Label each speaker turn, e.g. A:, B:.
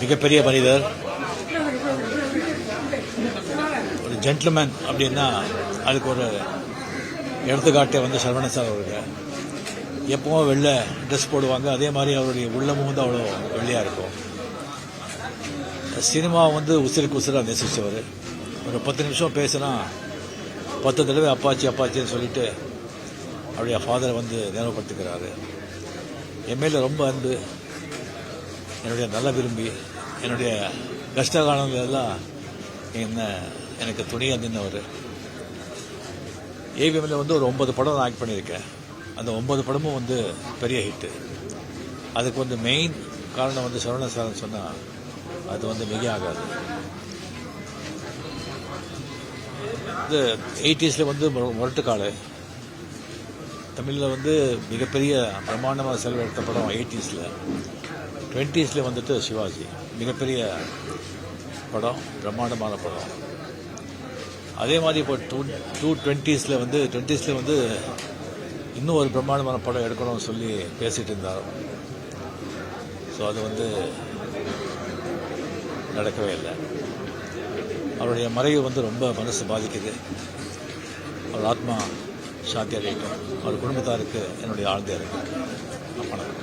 A: மிகப்பெரிய மனிதர், ஒரு ஜென்டில்மேன் அப்படின்னா அதுக்கு ஒரு எடுத்துக்காட்டை வந்து சரவணன் சார் அவர்கள். எப்பவும் வெள்ளை ட்ரெஸ் போடுவாங்க, அதே மாதிரி அவருடைய உள்ளமும் வந்து அவ்வளோ வெள்ளையாக இருக்கும். சினிமா வந்து உசிருக்கு உசிராக நேசிச்சவர். ஒரு 10 நிமிஷம் பேசினா 10 தடவை அப்பாச்சி அப்பாச்சின்னு சொல்லிட்டு அவருடைய ஃபாதரை வந்து ஞாபகப்படுத்திக்கிறாரு. என் மேலே ரொம்ப அன்பு, என்னுடைய நல்ல விரும்பி, என்னுடைய கஷ்ட காலங்களெல்லாம் எனக்கு துணையாக நின்றவர். ஏவிஎம்ல வந்து ஒரு 9 படம் நான் ஆக்ட் பண்ணியிருக்கேன். அந்த 9 படமும் வந்து பெரிய ஹிட்டு. அதுக்கு வந்து மெயின் காரணம் வந்து சரவணன் சார்னு சொன்னால் அது வந்து மிக ஆகாது. இது 80s வந்து முரட்டுக்காடு, தமிழில் வந்து மிகப்பெரிய பிரம்மாண்டமாக செலவெடுத்த படம் 80s. 20s வந்துட்டு சிவாஜி, மிகப்பெரிய படம், பிரம்மாண்டமான படம். அதே மாதிரி இப்போ 20s வந்து இன்னும் ஒரு பிரம்மாண்டமான படம் எடுக்கணும்னு சொல்லி பேசிட்டு இருந்தார். ஸோ அது வந்து நடக்கவே இல்லை. அவருடைய மறைவு வந்து ரொம்ப மனசு பாதிக்குது. அவர் ஆத்மா சாந்தி அடையட்டும். அவர் குடும்பத்தாருக்கு என்னுடைய ஆழ்ந்த இருக்கு. வணக்கம்.